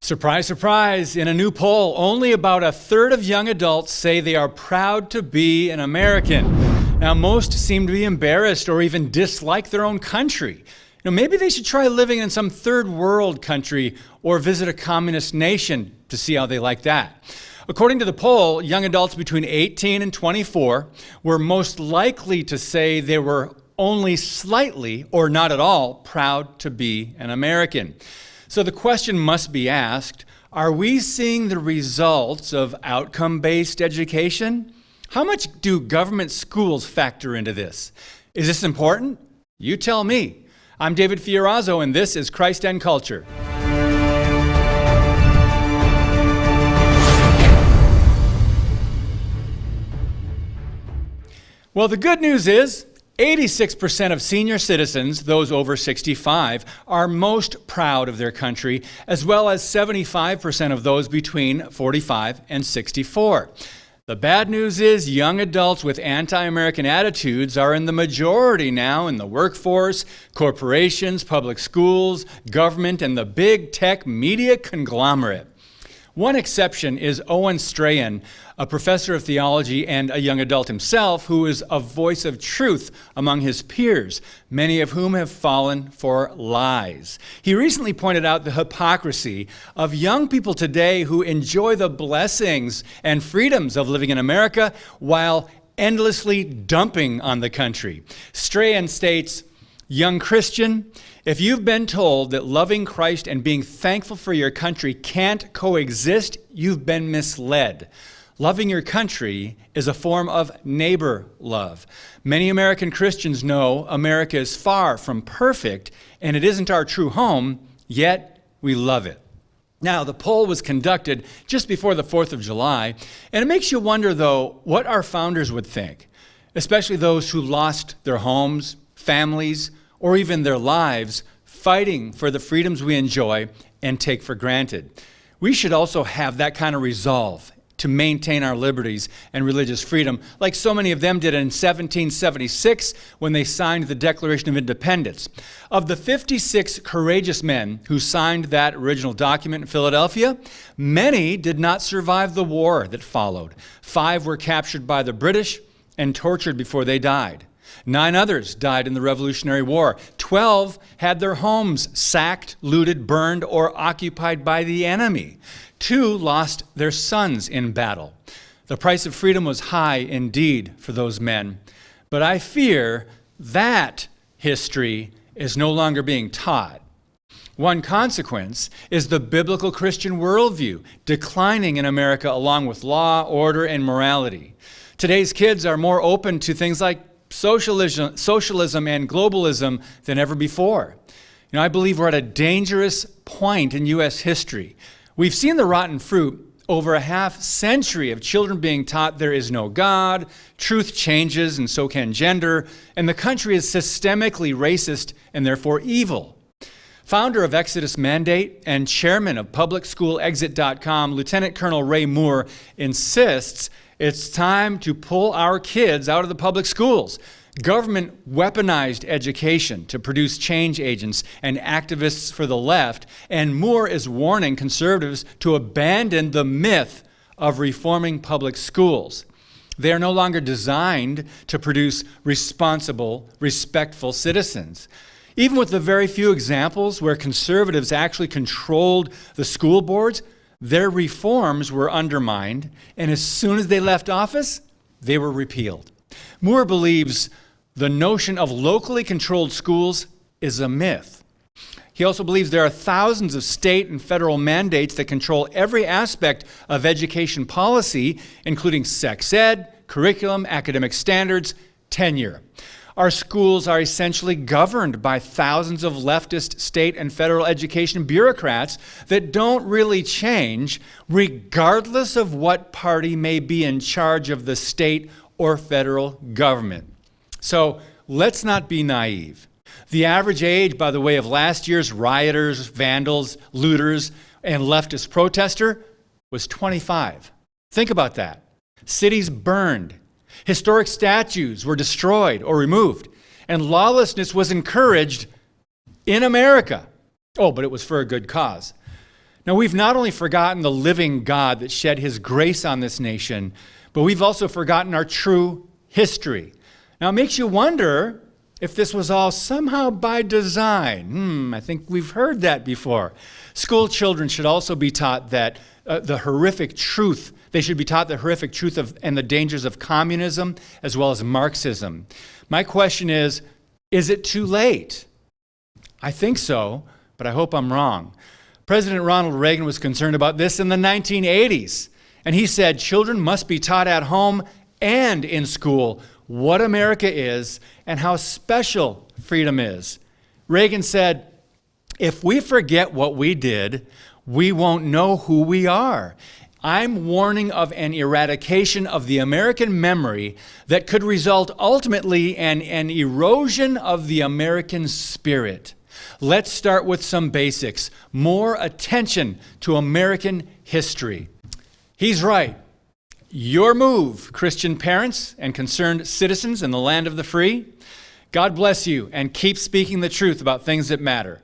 Surprise, surprise, in a new poll, only about a third of young adults say they are proud to be an American. Now, most seem to be embarrassed or even dislike their own country. Maybe they should try living in some third world country or visit a communist nation to see how they like that. According to the poll, young adults between 18 and 24 were most likely to say they were only slightly or not at all proud to be an American. So the question must be asked, are we seeing the results of outcome-based education? How much do government schools factor into this? Is this important? You tell me. I'm David Fiorazzo, and this is Christ and Culture. Well, the good news is 86% of senior citizens, those over 65, are most proud of their country, as well as 75% of those between 45 and 64. The bad news is young adults with anti-American attitudes are in the majority now in the workforce, corporations, public schools, government, and the big tech media conglomerate. One exception is Owen Strahan, a professor of theology and a young adult himself, who is a voice of truth among his peers, many of whom have fallen for lies. He recently pointed out the hypocrisy of young people today who enjoy the blessings and freedoms of living in America while endlessly dumping on the country. Strahan states, "Young Christian, if you've been told that loving Christ and being thankful for your country can't coexist, you've been misled. Loving your country is a form of neighbor love. Many American Christians know America is far from perfect and it isn't our true home, yet we love it." Now, the poll was conducted just before the 4th of July, and it makes you wonder, though, what our founders would think, especially those who lost their homes, families, or even their lives fighting for the freedoms we enjoy and take for granted. We should also have that kind of resolve to maintain our liberties and religious freedom, like so many of them did in 1776 when they signed the Declaration of Independence. Of the 56 courageous men who signed that original document in Philadelphia, many did not survive the war that followed. 5 were captured by the British and tortured before they died. 9 others died in the Revolutionary War. 12 had their homes sacked, looted, burned, or occupied by the enemy. 2 lost their sons in battle. The price of freedom was high indeed for those men. But I fear that history is no longer being taught. One consequence is the biblical Christian worldview declining in America along with law, order, and morality. Today's kids are more open to things like socialism and globalism than ever before. I believe we're at a dangerous point in U.S. history. We've seen the rotten fruit over a half century of children being taught there is no God, truth changes and so can gender, and the country is systemically racist and therefore evil. Founder of Exodus Mandate and chairman of PublicSchoolExit.com, Lieutenant Colonel Ray Moore insists it's time to pull our kids out of the public schools. Government weaponized education to produce change agents and activists for the left, and Moore is warning conservatives to abandon the myth of reforming public schools. They are no longer designed to produce responsible, respectful citizens. Even with the very few examples where conservatives actually controlled the school boards, their reforms were undermined, and as soon as they left office, they were repealed. Moore believes the notion of locally controlled schools is a myth. He also believes there are thousands of state and federal mandates that control every aspect of education policy, including sex ed, curriculum, academic standards, tenure. Our schools are essentially governed by thousands of leftist state and federal education bureaucrats that don't really change regardless of what party may be in charge of the state or federal government. So let's not be naive. The average age, by the way, of last year's rioters, vandals, looters, and leftist protester was 25. Think about that. Cities burned. Historic statues were destroyed or removed, and lawlessness was encouraged in America. Oh, but it was for a good cause. Now, we've not only forgotten the living God that shed his grace on this nation, but we've also forgotten our true history. Now, it makes you wonder if this was all somehow by design. I think we've heard that before. School children should also be taught that the horrific truth and the dangers of communism as well as Marxism. My question is it too late? I think so, but I hope I'm wrong. President Ronald Reagan was concerned about this in the 1980s, and he said children must be taught at home and in school what America is and how special freedom is. Reagan said, if we forget what we did, we won't know who we are. I'm warning of an eradication of the American memory that could result ultimately in an erosion of the American spirit. Let's start with some basics. More attention to American history. He's right. Your move, Christian parents and concerned citizens in the land of the free. God bless you and keep speaking the truth about things that matter.